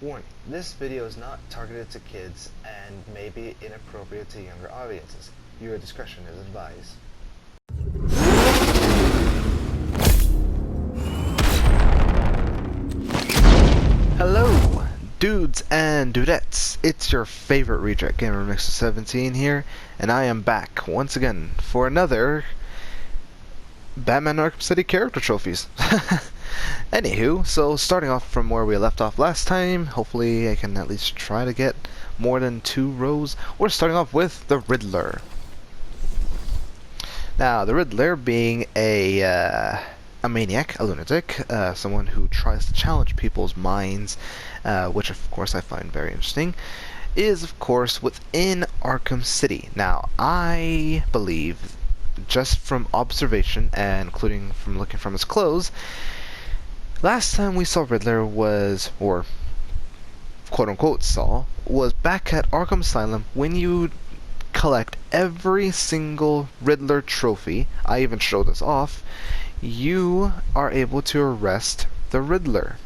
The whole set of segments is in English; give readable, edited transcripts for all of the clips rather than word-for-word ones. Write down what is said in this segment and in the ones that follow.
Warning, this video is not targeted to kids and may be inappropriate to younger audiences. Your discretion is advised. Hello, dudes and dudettes. It's your favorite reject gamer, Mixer17 here, and I am back once again for another Batman Arkham City character trophies. Anywho, so starting off from where we left off last time, hopefully I can at least try to get more than 2 rows. We're starting off with the Riddler. Now, the Riddler being a maniac, a lunatic, someone who tries to challenge people's minds, which of course I find very interesting, is of course within Arkham City. Now, I believe, just from observation and including from looking from his clothes, last time we saw Riddler was, or quote-unquote saw, was back at Arkham Asylum when you collect every single Riddler trophy. I even showed this off. You are able to arrest the Riddler.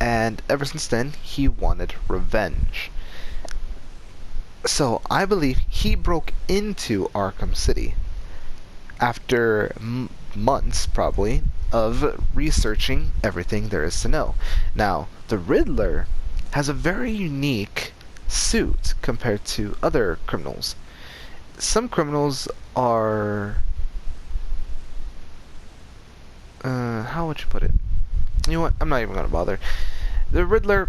And ever since then, he wanted revenge. So I believe he broke into Arkham City after months, probably, of researching everything there is to know. Now, the Riddler has a very unique suit compared to other criminals. Some criminals are... how would you put it? You know what? I'm not even going to bother. The Riddler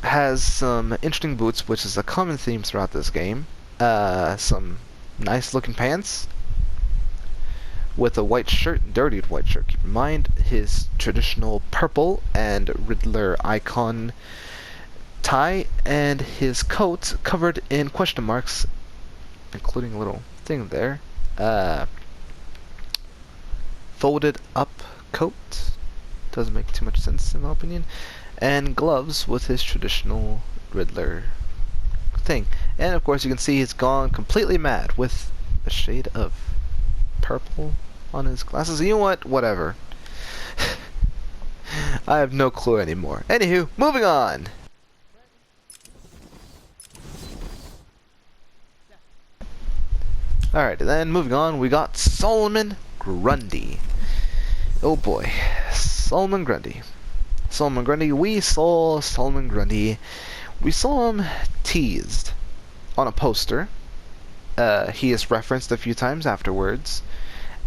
has some interesting boots, which is a common theme throughout this game. Some nice looking pants with a white shirt, dirtied white shirt. Keep in mind his traditional purple and Riddler icon tie, and his coat covered in question marks, including a little thing there. Folded up coat. Doesn't make too much sense in my opinion. And gloves with his traditional Riddler thing. And of course you can see he's gone completely mad with a shade of purple on his glasses. You know what? Whatever. I have no clue anymore. Anywho, moving on. Alright, then moving on, we got Solomon Grundy. Oh boy, Solomon Grundy. Solomon Grundy, we saw Solomon Grundy. We saw him teased on a poster. He is referenced a few times afterwards.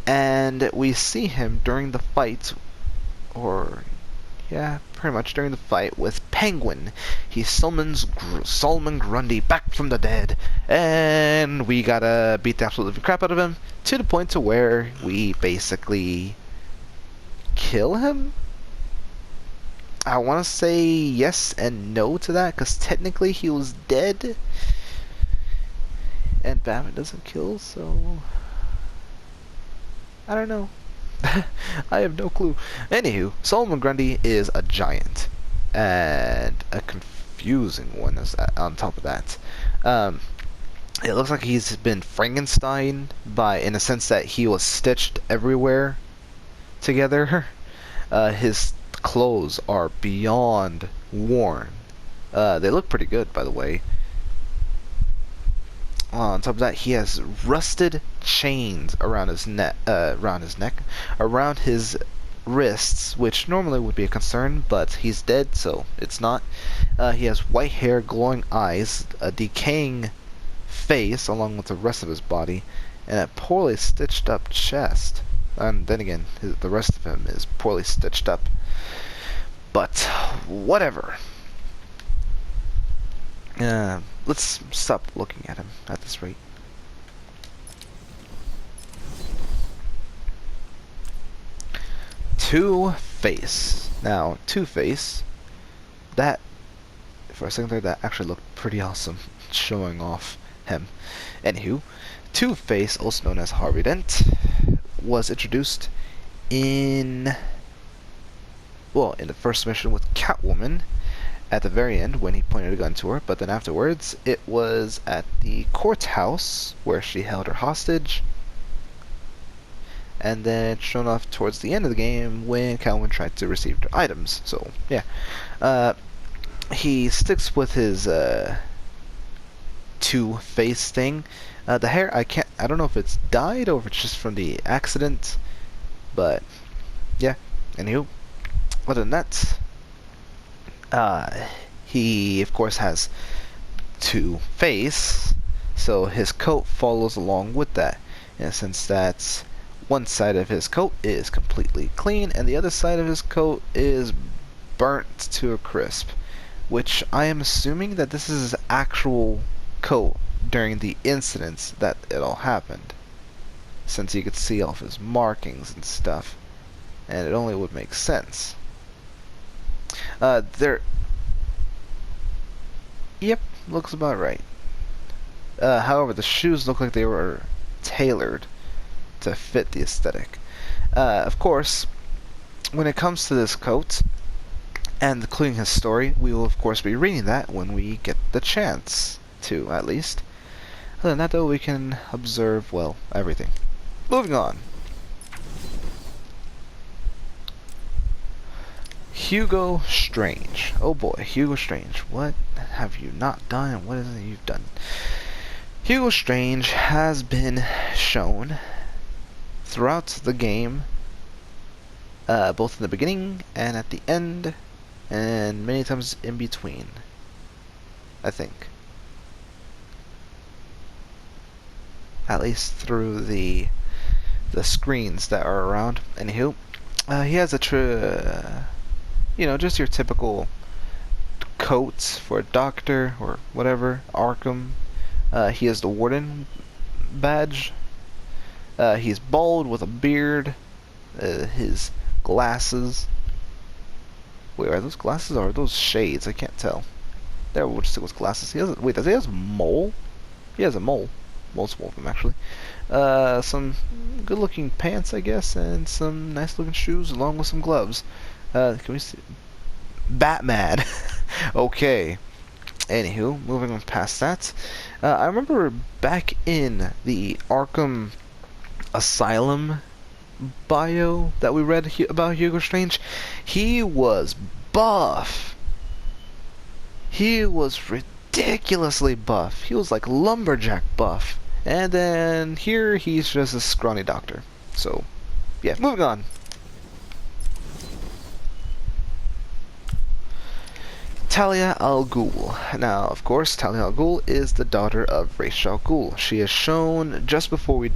And we see him during the fight, or yeah, pretty much during the fight with Penguin. He summons Solomon Grundy back from the dead, and we gotta beat the absolute living crap out of him to the point to where we basically kill him. I want to say yes and no to that, because technically he was dead, and Batman doesn't kill, so I don't know. I have no clue. Anywho, Solomon Grundy is a giant, and a confusing one on top of that. It looks like he's been Frankenstein in a sense that he was stitched everywhere together. His clothes are beyond worn. They look pretty good, by the way. On top of that, he has rusted chains around his neck, around his wrists, which normally would be a concern, but he's dead, so it's not. He has white hair, glowing eyes, a decaying face, along with the rest of his body, and a poorly stitched up chest. And then again, the rest of him is poorly stitched up. But whatever. Let's stop looking at him at this rate. Two-Face. Now, Two-Face, that, for a second there, that actually looked pretty awesome, showing off him. Anywho, Two-Face, also known as Harvey Dent, was introduced in the first mission with Catwoman, at the very end when he pointed a gun to her, but then afterwards it was at the courthouse where she held her hostage, and then shown off towards the end of the game when Catwoman tried to receive her items. So yeah, he sticks with his two-face thing. The hair, I don't know if it's dyed or if it's just from the accident, but yeah. Anywho, other than that, he of course has two-face, so his coat follows along with that. In a sense that one side of his coat is completely clean and the other side of his coat is burnt to a crisp, which I am assuming that this is his actual coat during the incidents that it all happened, since you could see all of his markings and stuff, and it only would make sense. Yep, looks about right. However, the shoes look like they were tailored to fit the aesthetic. Of course, when it comes to this coat, and including his story, we will of course be reading that when we get the chance to, at least. Other than that, though, we can observe, well, everything. Moving on. Hugo Strange. Oh boy, Hugo Strange. What have you not done, and what is it you've done? Hugo Strange has been shown throughout the game, both in the beginning and at the end, and many times in between, I think. At least through the screens that are around. Anywho, he has a just your typical coats for a doctor or whatever, Arkham. He has the warden badge. He's bald with a beard. His glasses. Wait, are those glasses or are those shades? I can't tell. There, we'll just stick with glasses. Wait, does he have a mole? He has a mole. Multiple of them, actually. Some good-looking pants, I guess, and some nice-looking shoes, along with some gloves. Can we see? Batman. Okay. Anywho, moving on past that. I remember back in the Arkham Asylum bio that we read about Hugo Strange, he was buff. He was ridiculously buff. He was like lumberjack buff. And then here he's just a scrawny doctor. So, yeah, moving on. Talia al Ghul. Now, of course, Talia al Ghul is the daughter of Ra's al Ghul. She is shown just before we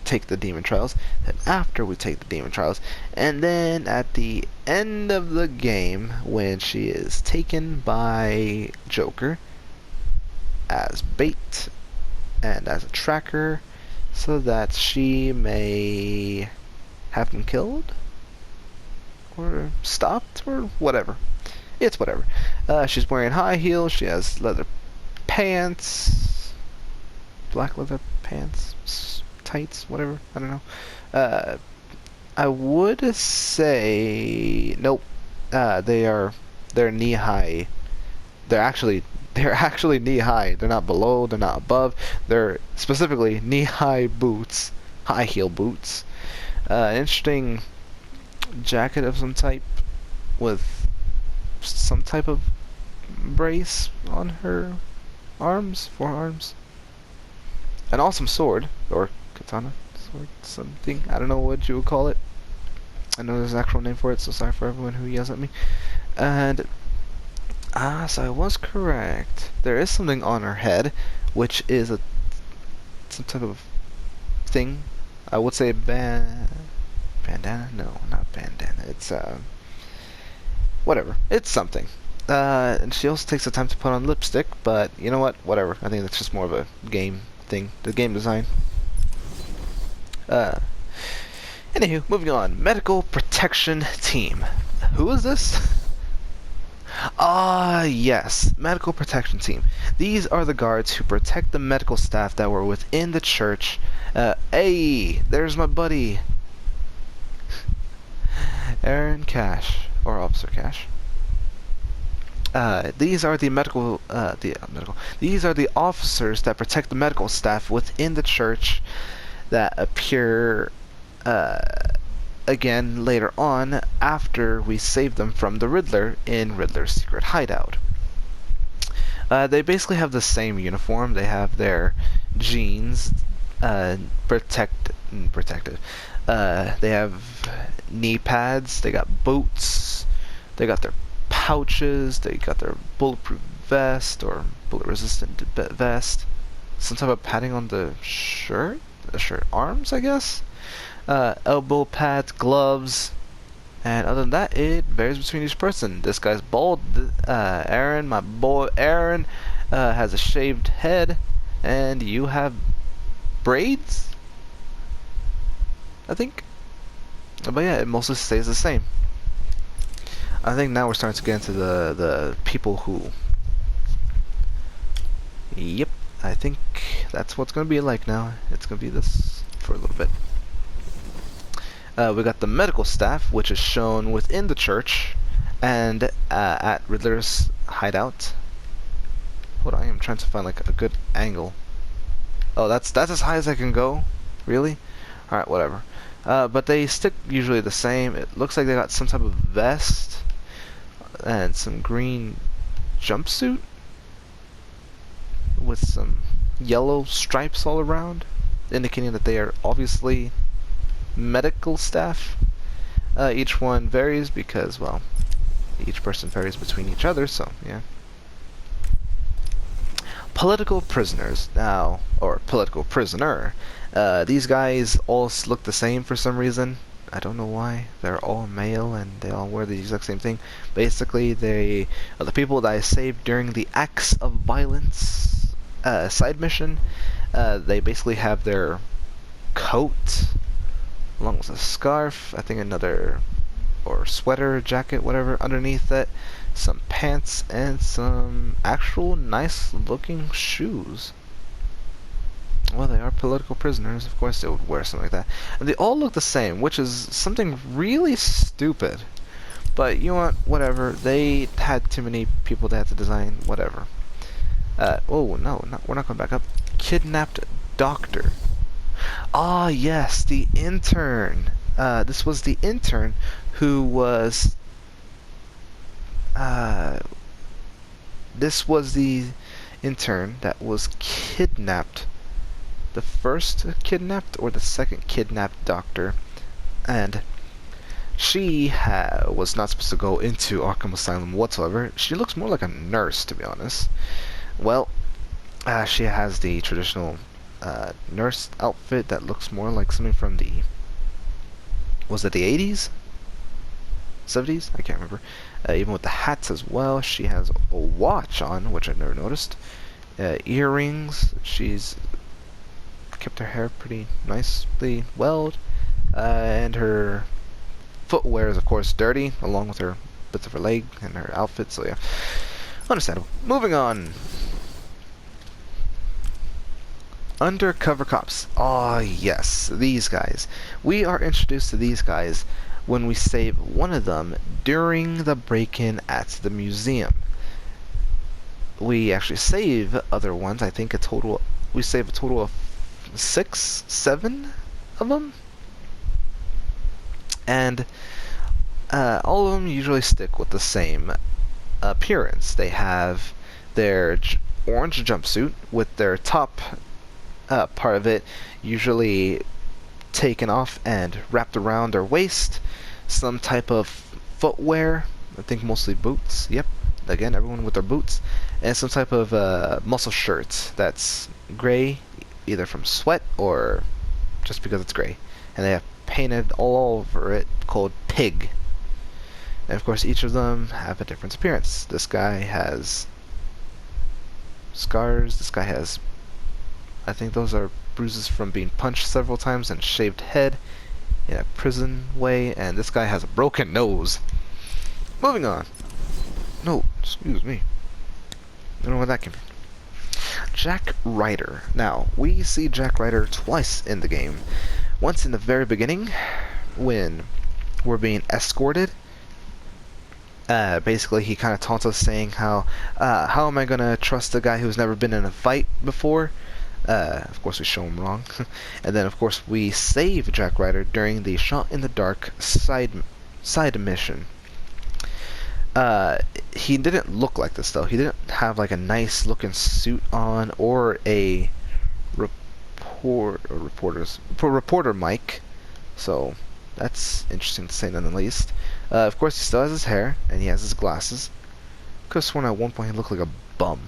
take the demon trials, then after we take the demon trials, and then at the end of the game when she is taken by Joker as bait and as a tracker so that she may have him killed or stopped or whatever. It's whatever. She's wearing high heels. She has leather pants, black leather pants, tights, whatever. I don't know. I would say nope. They're knee high. They're actually knee high. They're not below. They're not above. They're specifically knee high boots, high heel boots. Interesting jacket of some type with some type of brace on her forearms. An awesome sword, or katana sword, something. I don't know what you would call it. I know there's an actual name for it, so sorry for everyone who yells at me. And, so I was correct. There is something on her head, which is some type of thing. I would say bandana? No, not bandana. It's, whatever. It's something. And she also takes the time to put on lipstick, but you know what? Whatever. I think that's just more of a game thing. The game design. Anywho, moving on. Medical Protection Team. Who is this? Yes. Medical Protection Team. These are the guards who protect the medical staff that were within the church. Hey, there's my buddy. Aaron Cash. Or Officer Cash. These are the These are the officers that protect the medical staff within the church that appear again later on after we save them from the Riddler in Riddler's secret hideout. They basically have the same uniform. They have their jeans, protected. They have knee pads. They got boots. They got their pouches. They got their bulletproof vest or bullet-resistant vest. Some type of padding on the shirt arms, I guess. Elbow pads, gloves. And other than that, it varies between each person. This guy's bald. Aaron, my boy Aaron, has a shaved head, and you have braids, I think. But yeah, it mostly stays the same. I think now we're starting to get into the people who. Yep, I think that's what's gonna be like now. It's gonna be this for a little bit. We got the medical staff, which is shown within the church and at Riddler's hideout. Hold on, I am trying to find like a good angle. Oh, that's as high as I can go? Really? Alright, whatever. But they stick usually the same. It looks like they got some type of vest and some green jumpsuit with some yellow stripes all around, indicating that they are obviously medical staff. Each one varies because, well, each person varies between each other, so yeah. Political prisoners now, or political prisoner. These guys all look the same for some reason. I don't know why. They're all male and they all wear the exact same thing. Basically, they are the people that I saved during the Acts of Violence side mission. They basically have their coat along with a scarf, I think another, or sweater, jacket, whatever, underneath that, some pants, and some actual nice looking shoes. Well, they are political prisoners, of course they would wear something like that. And they all look the same, which is something really stupid. But you know what, whatever, they had too many people they had to design, whatever. Oh, no, we're not going back up. Kidnapped doctor. Ah, yes, the intern. This was the intern who was. This was the intern that was kidnapped. The first kidnapped or the second kidnapped doctor, and she was not supposed to go into Arkham Asylum whatsoever. She looks more like a nurse, to be honest. Well, she has the traditional nurse outfit that looks more like something from the, was it the 80s? 70s? I can't remember. Even with the hats as well. She has a watch on, which I never noticed. Earrings. She's kept her hair pretty nicely welled. And her footwear is of course dirty, along with her bits of her leg and her outfit, so yeah. Understandable. Moving on. Undercover cops. Ah, yes, these guys. We are introduced to these guys when we save one of them during the break-in at the museum. We actually save other ones. I think we save a total of 6, 7 of them. And all of them usually stick with the same appearance. They have their orange jumpsuit with their top part of it usually taken off and wrapped around their waist, some type of footwear, I think mostly boots, yep, again everyone with their boots, and some type of muscle shirt that's gray, either from sweat or just because it's gray, and they have painted all over it called Pig. And of course each of them have a different appearance. This guy has scars, this guy has, I think those are bruises from being punched several times, and shaved head in a prison way, and this guy has a broken nose. Moving on. No, excuse me. I don't know where that came from. Jack Ryder. Now, we see Jack Ryder twice in the game. Once in the very beginning, when we're being escorted. Basically, he kind of taunts us saying how am I going to trust a guy who's never been in a fight before? Of course, we show him wrong. And then, of course, we save Jack Ryder during the Shot in the Dark side mission. Uh, he didn't look like this though. He didn't have like a nice looking suit on or a reporter mic. So that's interesting to say none the least. Of course, he still has his hair and he has his glasses. Could have sworn at one point he looked like a bum.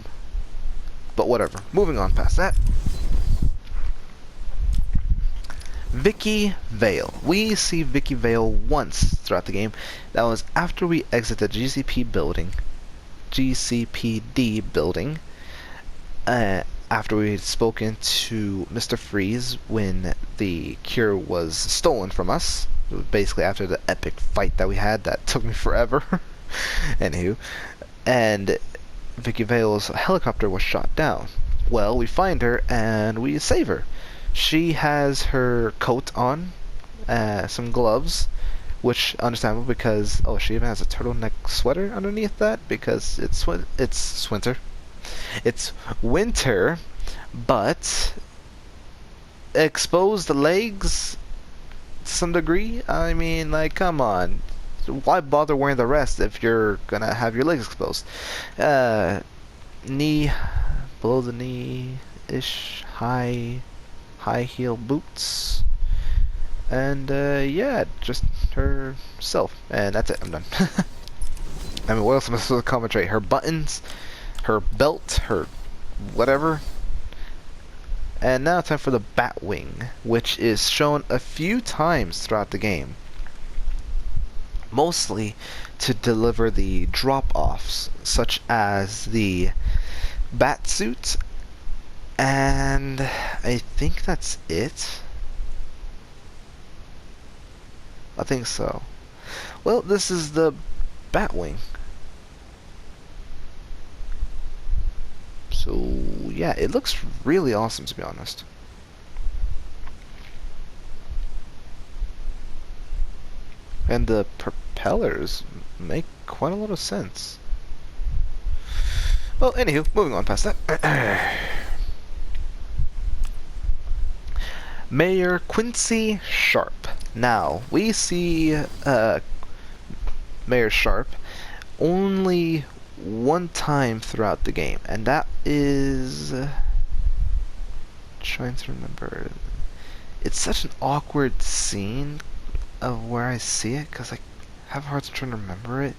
But whatever. Moving on past that. Vicky Vale. We see Vicky Vale once throughout the game. That was after we exit the GCPD building. After we had spoken to Mr. Freeze when the cure was stolen from us. It was basically after the epic fight that we had that took me forever. Anywho. And Vicky Vale's helicopter was shot down. Well, we find her and we save her. She has her coat on, some gloves, which understandable because she even has a turtleneck sweater underneath that because it's winter. It's winter, but exposed legs to some degree. I mean, like, come on. Why bother wearing the rest if you're gonna have your legs exposed? Knee, below the knee-ish, high heel boots, and yeah, just herself, and that's it. I'm done. I mean, what else am I supposed to commentate? Her buttons, her belt, her whatever. And now time for the Batwing, which is shown a few times throughout the game. Mostly to deliver the drop-offs, such as the Batsuit, and I think that's it. I think so. Well, this is the Batwing. So, yeah, it looks really awesome, to be honest. And the propellers make quite a lot of sense. Well, anywho, moving on past that. Mayor Quincy Sharp. Now, we see Mayor Sharp only one time throughout the game, and that is... trying to remember. It's such an awkward scene of where I see it, because I have a hard time trying to remember it.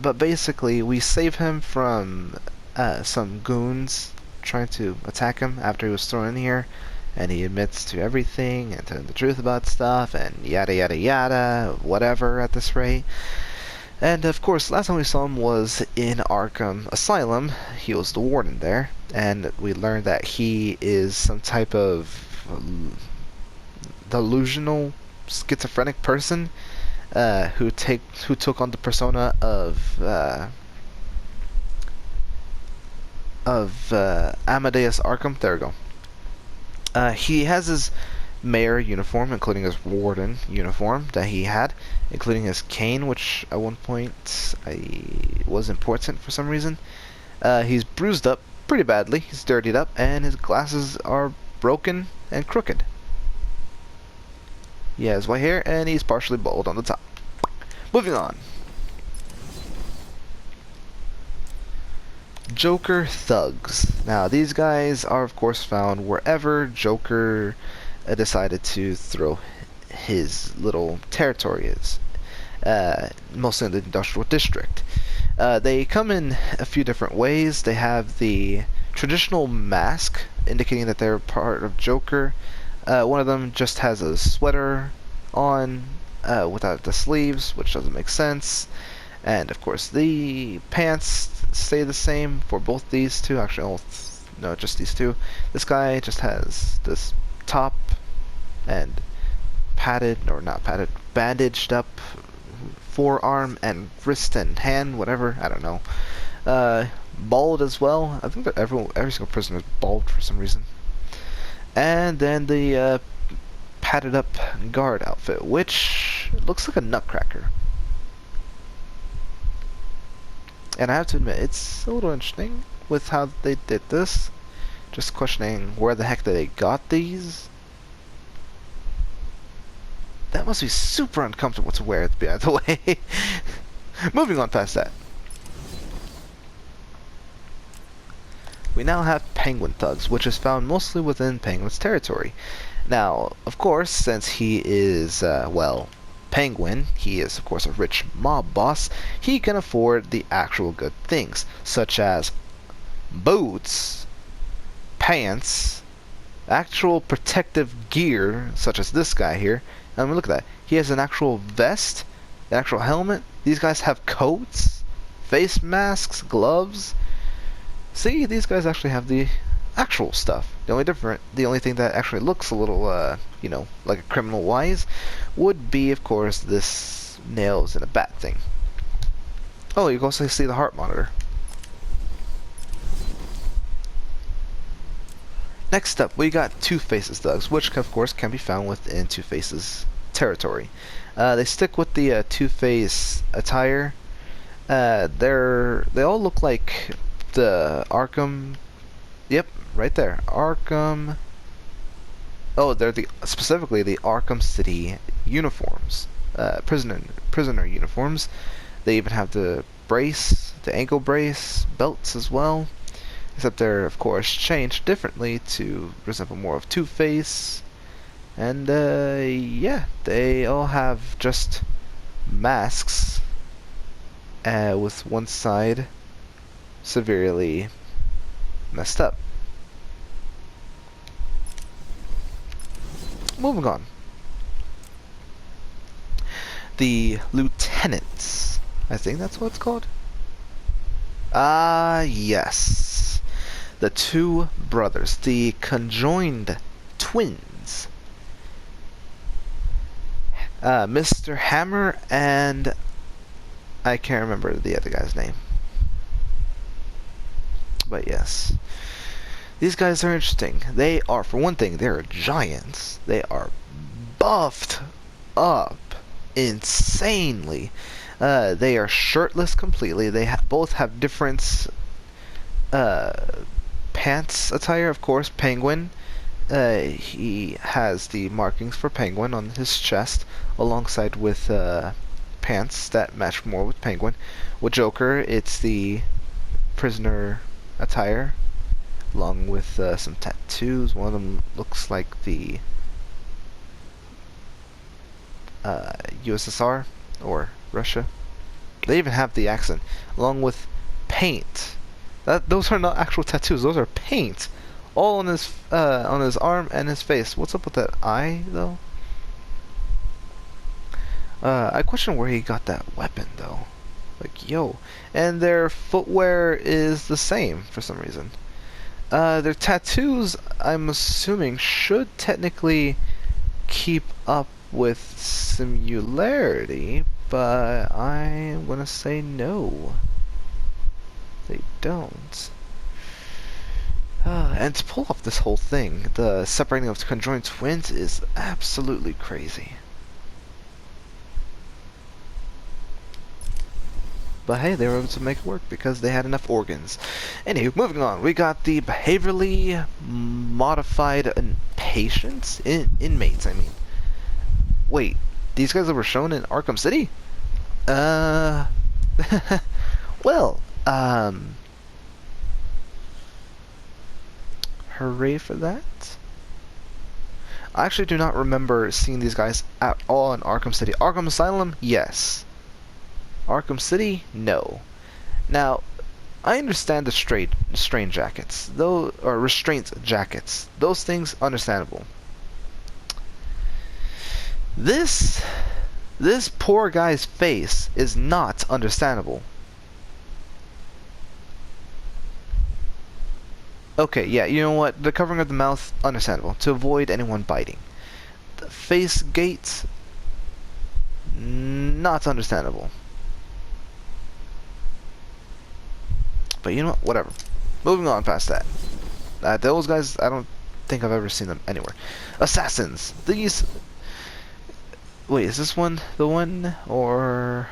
But basically, we save him from some goons trying to attack him after he was thrown in here, and he admits to everything and telling the truth about stuff and yada yada yada, whatever at this rate. And of course, last time we saw him was in Arkham Asylum. He was the warden there, and we learned that he is some type of delusional, schizophrenic person who took on the persona of Amadeus Arkham. There we go. He has his mayor uniform, including his warden uniform that he had, including his cane, which at one point was important for some reason. He's bruised up pretty badly, he's dirtied up, and his glasses are broken and crooked. He has white hair, and he's partially bald on the top. Moving on. Joker thugs. Now, these guys are, of course, found wherever Joker decided to throw his little territory is. Mostly in the industrial district. They come in a few different ways. They have the traditional mask, indicating that they're part of Joker. One of them just has a sweater on without the sleeves, which doesn't make sense. And of course, the pants stay the same for both these two. Actually, no, just these two. This guy just has this top and bandaged up forearm and wrist and hand, whatever. I don't know. Bald as well. I think that every single person is bald for some reason. And then the padded up guard outfit, which looks like a nutcracker. And I have to admit, it's a little interesting with how they did this. Just questioning where the heck they got these. That must be super uncomfortable to wear, by the way. Moving on past that. We now have Penguin Thugs, which is found mostly within Penguin's territory. Now, of course, since he is, well, Penguin, he is, of course, a rich mob boss, he can afford the actual good things, such as boots, pants, actual protective gear, such as this guy here. I mean, look at that. He has an actual vest, an actual helmet. These guys have coats, face masks, gloves. See, these guys actually have the actual stuff. The only thing that actually looks a little, you know, like a criminal wise, would be, of course, this nails and a bat thing. Oh, you can also see the heart monitor. Next up, we got Two-Face's thugs, which of course can be found within Two-Face's territory. They stick with the Two-Face attire. They all look like the Arkham. Yep, right there, Arkham. Oh, they're specifically the Arkham City uniforms, prisoner uniforms. They even have the brace, the ankle brace, belts as well. Except they're, of course, changed differently to resemble more of Two-Face. And, yeah, they all have just masks with one side severely messed up. Moving on. The Lieutenants. I think that's what it's called. Ah, yes. The two brothers. The conjoined twins. Mr. Hammer and... I can't remember the other guy's name. But yes. These guys are interesting. They are, for one thing, they're giants. They are buffed up insanely. They are shirtless completely. They both have different pants attire. Of course, Penguin. He has the markings for Penguin on his chest, alongside with pants that match more with Penguin. With Joker, it's the prisoner attire, along with some tattoos. One of them looks like the USSR or Russia. They even have the accent, along with paint. Those are not actual tattoos; those are paint, all on his arm and his face. What's up with that eye, though? I question where he got that weapon, though. Like, yo. And their footwear is the same for some reason. Their tattoos, I'm assuming, should technically keep up with similarity, but I'm gonna say no. They don't. And to pull off this whole thing, the separating of conjoined twins is absolutely crazy. But hey, they were able to make it work because they had enough organs. Anywho, moving on, we got the behaviorally modified patients? Inmates, I mean. Wait, these guys that were shown in Arkham City? Well, hooray for that. I actually do not remember seeing these guys at all in Arkham City. Arkham Asylum, yes. Arkham City, no. Now, I understand the strain jackets, though, or restraint jackets. Those things, understandable. This poor guy's face is not understandable. Okay, yeah, you know what? The covering of the mouth, understandable, to avoid anyone biting. The face gate, not understandable. But you know what? Whatever. Moving on past that. Those guys, I don't think I've ever seen them anywhere. Assassins. These... Wait, is this one the one? Or...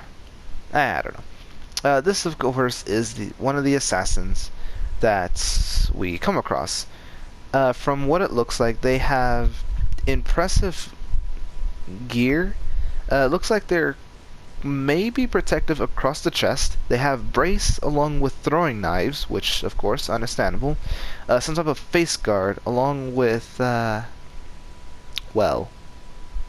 I don't know. This, of course, is one of the assassins that we come across. From what it looks like, they have impressive gear. Looks like they're may be protective across the chest. They have brace along with throwing knives, which of course understandable. Some type of face guard along with well,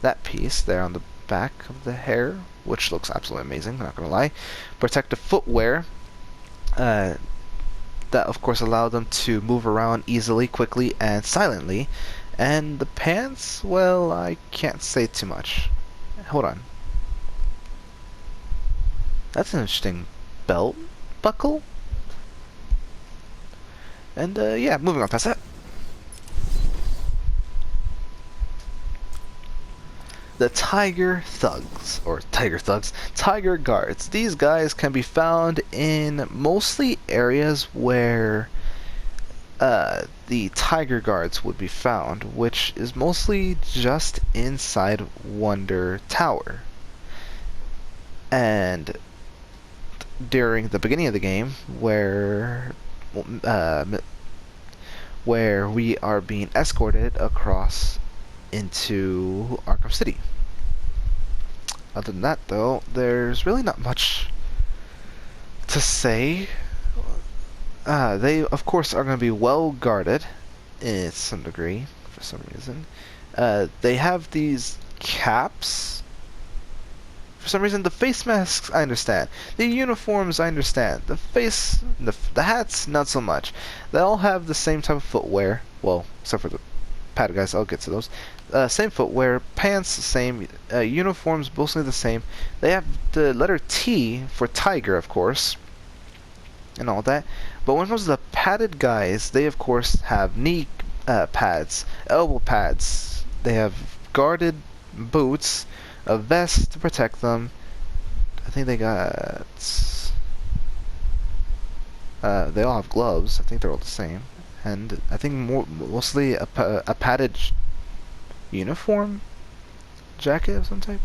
that piece there on the back of the hair, which looks absolutely amazing, not gonna lie. Protective footwear that of course allow them to move around easily, quickly, and silently. And the pants, well, I can't say too much. Hold on. That's an interesting belt buckle. And yeah, moving on past that. The Tiger Thugs, or Tiger Thugs, Tiger Guards. These guys can be found in mostly areas where the Tiger Guards would be found, which is mostly just inside Wonder Tower. And during the beginning of the game, where we are being escorted across into Arkham City. Other than that, though, there's really not much to say. They, of course, are going to be well guarded in some degree, for some reason. They have these caps. For some reason, the face masks, I understand. The uniforms, I understand. The hats, not so much. They all have the same type of footwear. Well, except for the padded guys, I'll get to those. Same footwear, pants, same, uniforms, mostly the same. They have the letter T for tiger, of course, and all that. But when it comes to the padded guys, they of course have knee pads, elbow pads. They have guarded boots, a vest to protect them. I think they got... they all have gloves. I think they're all the same. And I think mostly a padded uniform, jacket of some type.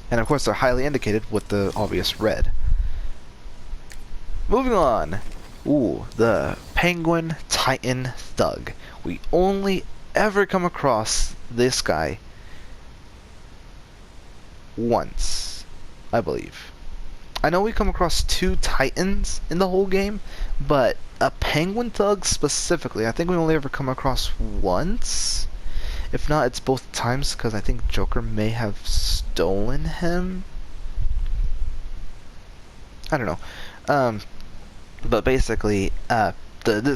And of course they're highly indicated with the obvious red. Moving on. Ooh, the Penguin Titan Thug. We only ever come across this guy once, I believe. I know we come across 2 Titans in the whole game, but a Penguin Thug specifically, I think we only ever come across once. If not, it's both times, because I think Joker may have stolen him. I don't know. But basically,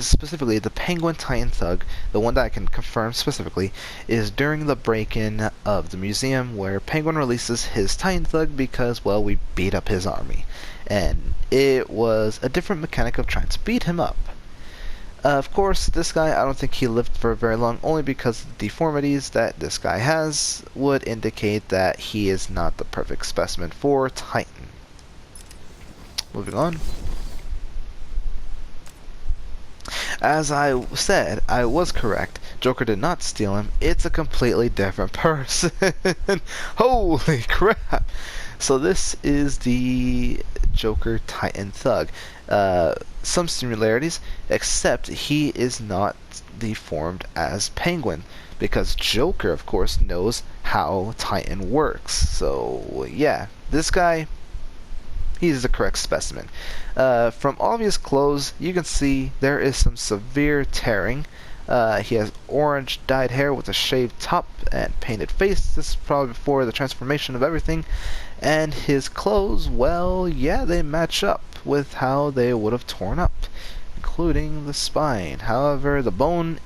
specifically the Penguin Titan Thug, the one that I can confirm specifically, is during the break-in of the museum where Penguin releases his Titan Thug because, well, we beat up his army. And it was a different mechanic of trying to beat him up. Of course, this guy, I don't think he lived for very long, only because the deformities that this guy has would indicate that he is not the perfect specimen for Titan. Moving on. As I said, I was correct. Joker did not steal him. It's a completely different person. Holy crap! So this is the Joker Titan Thug. Some similarities, except he is not deformed as Penguin, because Joker, of course, knows how Titan works. So yeah, this guy, he's the correct specimen. From all of his clothes, you can see there is some severe tearing. He has orange dyed hair with a shaved top and painted face. This is probably before the transformation of everything. And his clothes, well, yeah, they match up with how they would have torn up, including the spine. However, the bone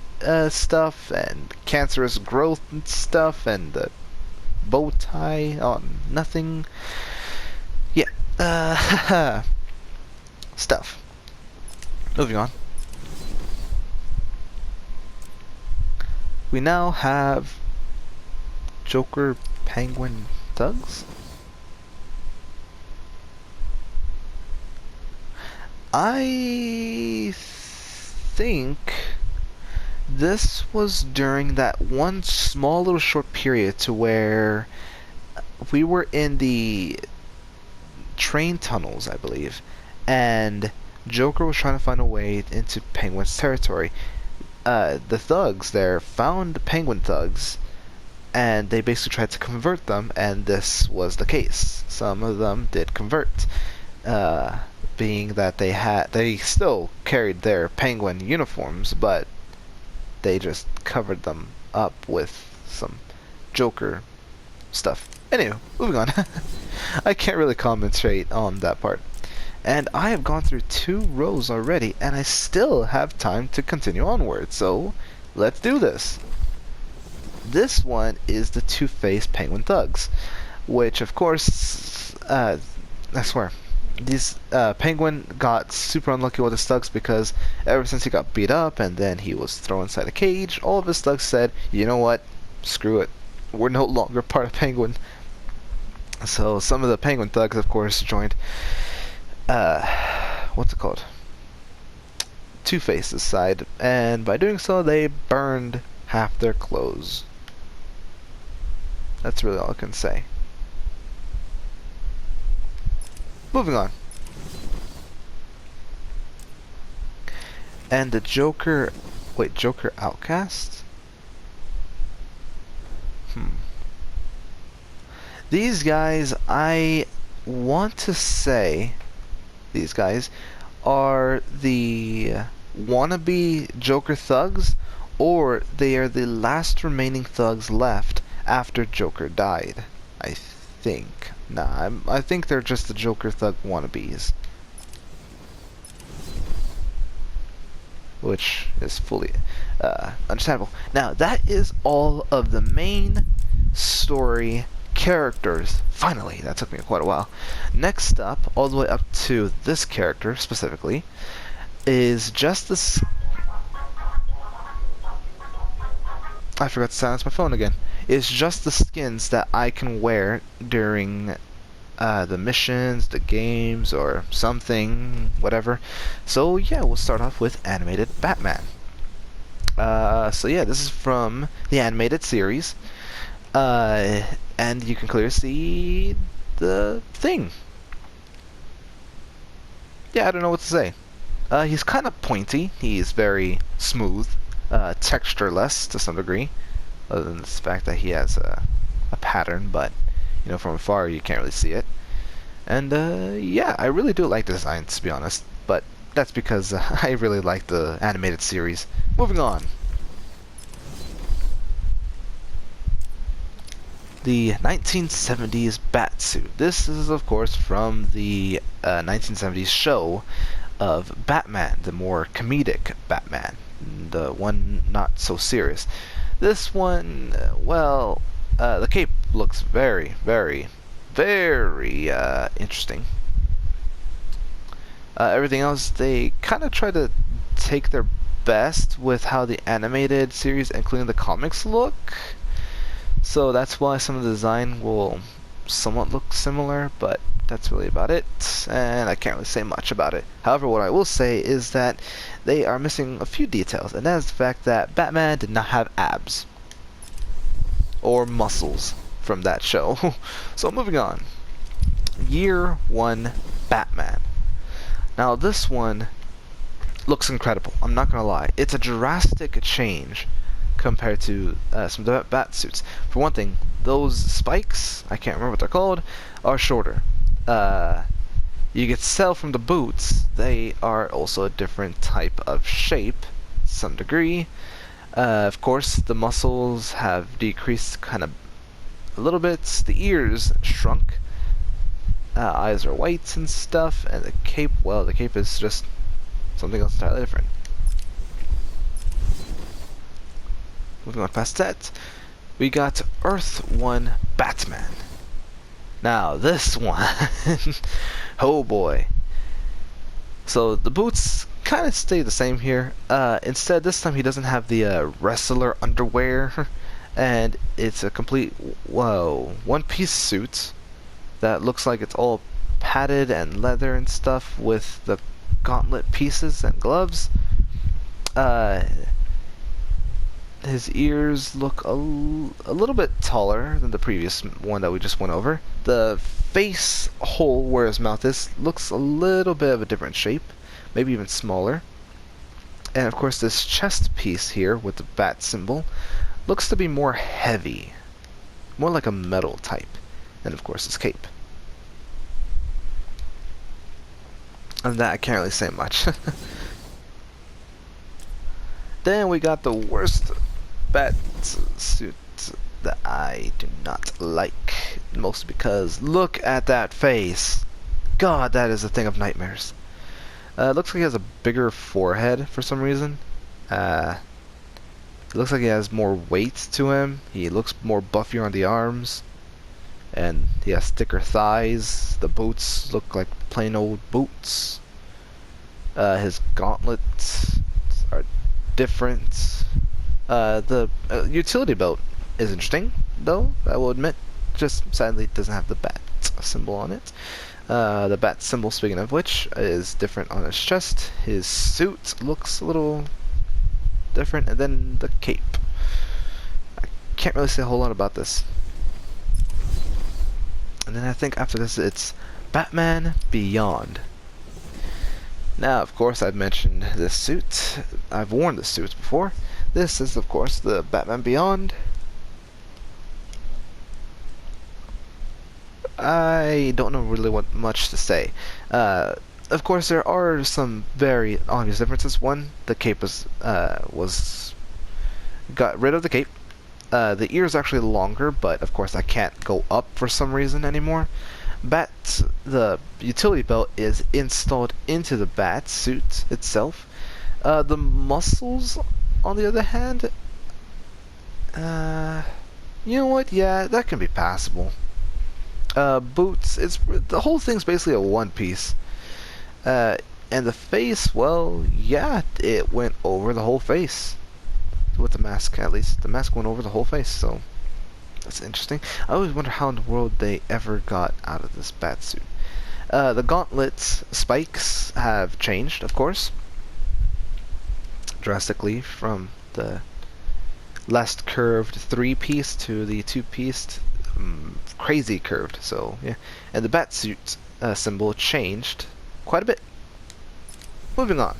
stuff and cancerous growth and stuff and the bow tie, nothing. Yeah, stuff. Moving on. We now have Joker Penguin Thugs. I think this was during that one small little short period to where we were in the train tunnels, I believe, and Joker was trying to find a way into Penguin's territory. The thugs there found Penguin Thugs and they basically tried to convert them, and this was the case. Some of them did convert, being that they still carried their penguin uniforms, but they just covered them up with some Joker stuff. Anyway, moving on. I can't really concentrate on that part. And I have gone through 2 rows already, and I still have time to continue onward, so let's do this. This one is the Two-Faced Penguin Thugs, which of course, I swear, this Penguin got super unlucky with his thugs because ever since he got beat up and then he was thrown inside a cage, all of his thugs said, you know what, screw it, we're no longer part of Penguin. So some of the Penguin thugs, of course, joined, what's it called? Two-Face's side, and by doing so, they burned half their clothes. That's really all I can say. Moving on. And the Joker... Wait, Joker Outcast? These guys, I want to say... These guys are the wannabe Joker thugs, or they are the last remaining thugs left after Joker died. I think. Nah, I think they're just the Joker thug wannabes. Which is fully understandable. Now, that is all of the main story characters. Finally, that took me quite a while. Next up, all the way up to this character specifically, is just this... I forgot to silence my phone again. It's just the skins that I can wear during the missions, the games, or something, whatever. So yeah, we'll start off with animated Batman. So yeah, this is from the animated series. And you can clearly see the thing. Yeah, I don't know what to say. He's kind of pointy. He's very smooth, textureless to some degree, other than the fact that he has a pattern, but you know, from afar you can't really see it. And yeah, I really do like the design, to be honest, but that's because I really like the animated series. Moving on. The 1970s Batsuit. This is, of course, from the 1970s show of Batman, the more comedic Batman, the one not so serious. This one, well, the cape looks very, very, very interesting. Everything else, they kind of try to take their best with how the animated series, including the comics, look. So that's why some of the design will somewhat look similar, but that's really about it, and I can't really say much about it. However, what I will say is that they are missing a few details, and that is the fact that Batman did not have abs or muscles from that show. So moving on. Year 1 Batman. Now this one looks incredible, I'm not gonna lie. It's a drastic change compared to some of the bat suits. For one thing, those spikes, I can't remember what they're called, are shorter. You can tell from the boots, they are also a different type of shape, to some degree. Of course, the muscles have decreased kind of a little bit. The ears shrunk. Eyes are white and stuff, and the cape, well, the cape is just something else entirely different. Moving on past that, we got Earth 1 Batman. Now this one, oh boy. So the boots kind of stay the same here. Instead, this time he doesn't have the wrestler underwear, and it's a complete, whoa, one-piece suit that looks like it's all padded and leather and stuff with the gauntlet pieces and gloves. His ears look a little bit taller than the previous one that we just went over. The face hole where his mouth is looks a little bit of a different shape, maybe even smaller. And of course this chest piece here with the bat symbol looks to be more heavy. more like a metal type. And of course his cape. Other than that, I can't really say much. Then we got the worst bat suit that I do not like. Mostly because look at that face. God, that is a thing of nightmares. Looks like he has a bigger forehead for some reason. It looks like he has more weight to him. He looks more buffier on the arms. And he has thicker thighs. The boots look like plain old boots. His gauntlets are different. The utility belt is interesting, though, I will admit. Just sadly it doesn't have the bat symbol on it. The bat symbol, speaking of which, is different on his chest. His suit looks a little different, and then the cape. I can't really say a whole lot about this. And then I think after this it's Batman Beyond. Now, of course, I've mentioned this suit. I've worn this suit before. This is, of course, the Batman Beyond. I don't know really what much to say. Of course, there are some very obvious differences. One, the cape got rid of the cape. The ear is actually longer, but of course I can't go up for some reason anymore. The utility belt is installed into the bat suit itself. The muscles, on the other hand, you know what? Yeah, that can be passable. Boots, the whole thing's basically a one piece. And the face, well, yeah, it went over the whole face. With the mask, at least. The mask went over the whole face, so that's interesting. I always wonder how in the world they ever got out of this bat suit. The gauntlets spikes have changed, of course, drastically from the last curved 3-piece to the 2-piece, crazy curved. So yeah, and the bat suit symbol changed quite a bit. Moving on.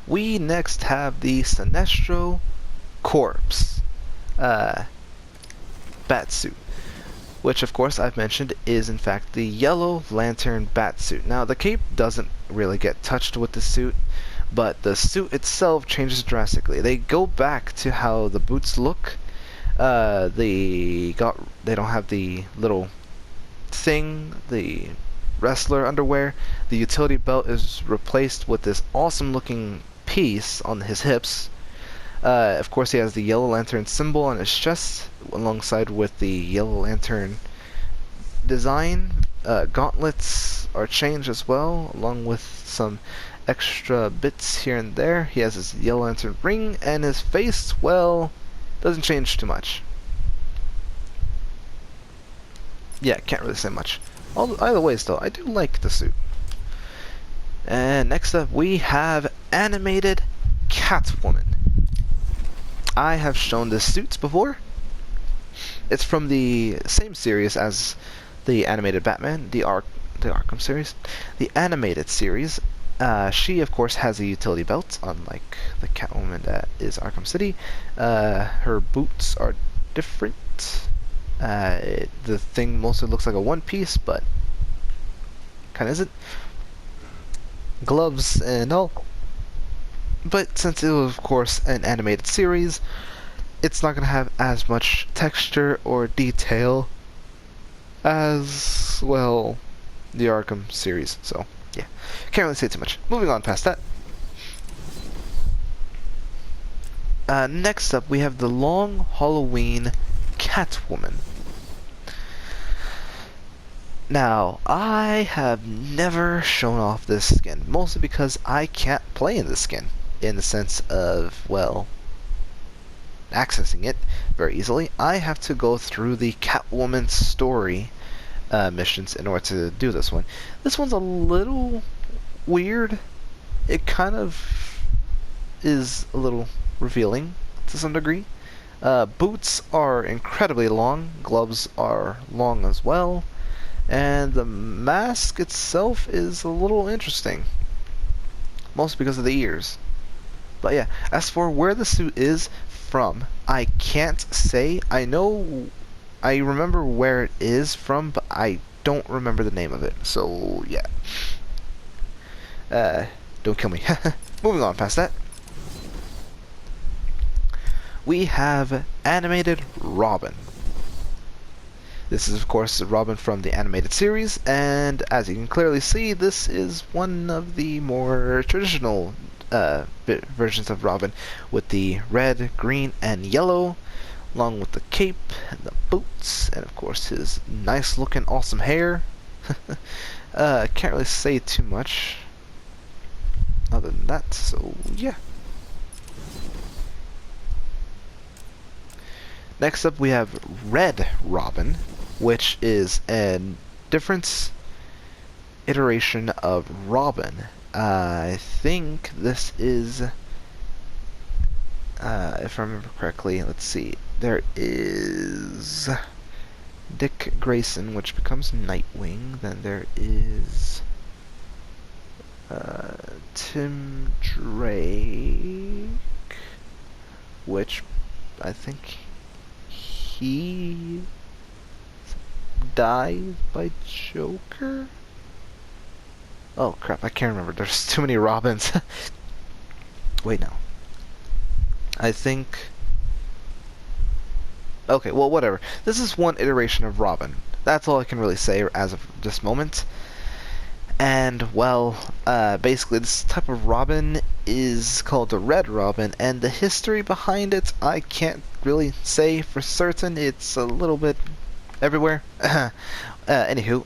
We next have the Sinestro Corpse Batsuit, which of course I've mentioned is in fact the Yellow Lantern Batsuit. Now the cape doesn't really get touched with the suit, but the suit itself changes drastically. They go back to how the boots look. They don't have the little thing, the wrestler underwear. The utility belt is replaced with this awesome looking piece on his hips. Of course, he has the Yellow Lantern symbol on his chest, alongside with the Yellow Lantern design. Gauntlets are changed as well, along with some extra bits here and there. He has his Yellow Lantern ring, and his face, well, doesn't change too much. Yeah, can't really say much. Either ways, though, I do like the suit. And next up, we have Animated Catwoman. I have shown this suit before. It's from the same series as the animated Batman, the Arkham series. The animated series, she of course has a utility belt, unlike the Catwoman that is Arkham City. Her boots are different. The thing mostly looks like a one piece, but kinda isn't. Gloves and all. But since it was of course an animated series, it's not going to have as much texture or detail as, well, the Arkham series. So yeah, can't really say too much. Moving on past that. Next up we have the Long Halloween Catwoman. Now, I have never shown off this skin, mostly because I can't play in this skin, in the sense of, well, accessing it very easily. I have to go through the Catwoman story missions in order to do this one. This one's a little weird. It kind of is a little revealing to some degree. Boots are incredibly long, gloves are long as well. And the mask itself is a little interesting, mostly because of the ears. But yeah, as for where the suit is, from, I can't say. I remember where it is from, but I don't remember the name of it. So yeah. Don't kill me. Moving on past that. We have animated Robin. This is, of course, Robin from the animated series, and as you can clearly see, this is one of the more traditional versions of Robin, with the red, green, and yellow, along with the cape and the boots, and of course his nice-looking, awesome hair. Can't really say too much other than that, so yeah. Next up, we have Red Robin, which is a different iteration of Robin. I think this is, if I remember correctly, let's see, there is Dick Grayson, which becomes Nightwing. Then there is Tim Drake, which I think he died by Joker? Oh crap, I can't remember. There's too many Robins. Wait, no. I think... Okay, well, whatever. This is one iteration of Robin. That's all I can really say as of this moment. And, well, basically this type of Robin is called the Red Robin, and the history behind it, I can't really say for certain. It's a little bit everywhere. Anywho,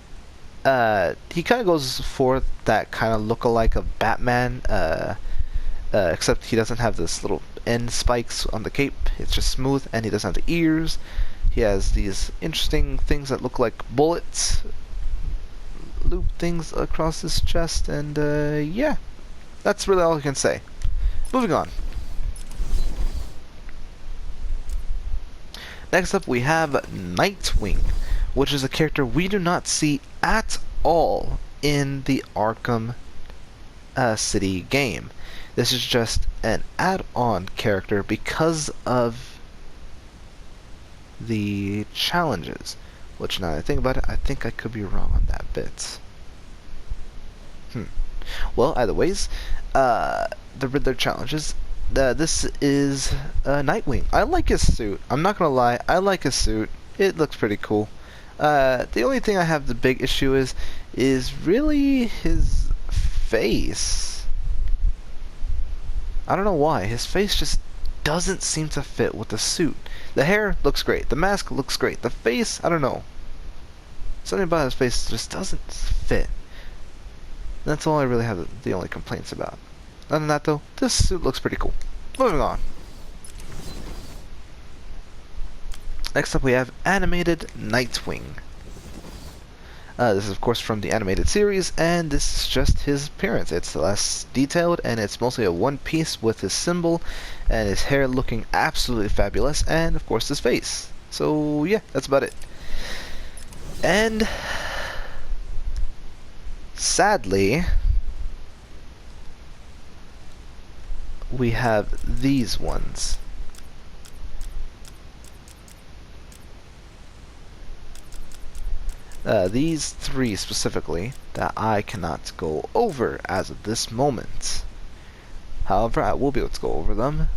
he kind of goes for that kind of look-alike of Batman, except he doesn't have this little end spikes on the cape. It's just smooth, and he doesn't have the ears. He has these interesting things that look like bullets, loop things across his chest, and yeah, that's really all I can say. Moving on. Next up, we have Nightwing, which is a character we do not see at all in the Arkham City game. This is just an add-on character because of the challenges. Which, now that I think about it, I think I could be wrong on that bit. Well, either ways, the Riddler challenges. This is Nightwing. I like his suit. I'm not gonna lie, I like his suit. It looks pretty cool. The only thing I have the big issue is really his face. I don't know why. His face just doesn't seem to fit with the suit. The hair looks great. The mask looks great. The face, I don't know. Something about his face just doesn't fit. That's all I really have the only complaints about. Other than that, though, this suit looks pretty cool. Moving on. Next up, we have Animated Nightwing. This is, of course, from the animated series, and this is just his appearance. It's less detailed, and it's mostly a one piece with his symbol, and his hair looking absolutely fabulous, and, of course, his face. So, yeah, that's about it. And sadly, we have these ones. These three specifically that I cannot go over as of this moment. However, I will be able to go over them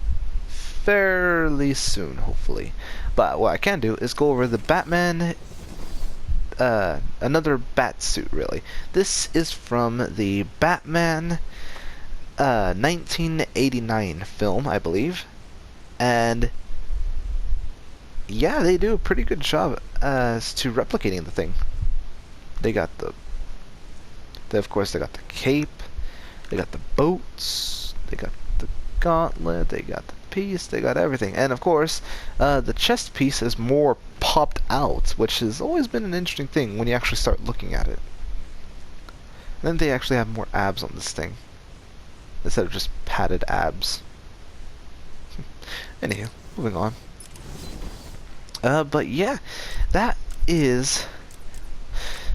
fairly soon, hopefully. But what I can do is go over the Batman, another bat suit, really. This is from the Batman 1989 film, I believe. And yeah, they do a pretty good job as to replicating the thing. They got of course, they got the cape, they got the boots, they got the gauntlet, they got the piece, they got everything. And of course, the chest piece is more popped out, which has always been an interesting thing when you actually start looking at it. And then they actually have more abs on this thing, instead of just padded abs. Anywho, moving on. But yeah, that is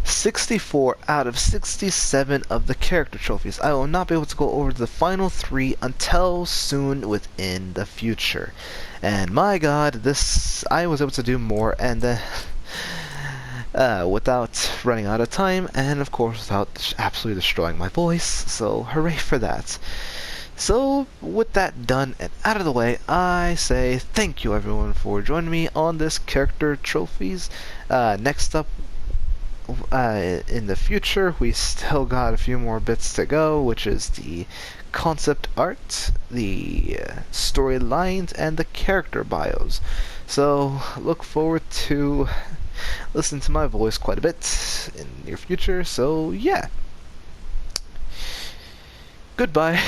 64 out of 67 of the character trophies. I will not be able to go over the final 3 until soon within the future. And my god, this I was able to do more, and without running out of time, and of course without absolutely destroying my voice, so hooray for that. So, with that done and out of the way, I say thank you everyone for joining me on this character trophies. Next up, in the future, we still got a few more bits to go, which is the concept art, the storylines, and the character bios. So, look forward to listening to my voice quite a bit in the near future, so yeah. Goodbye.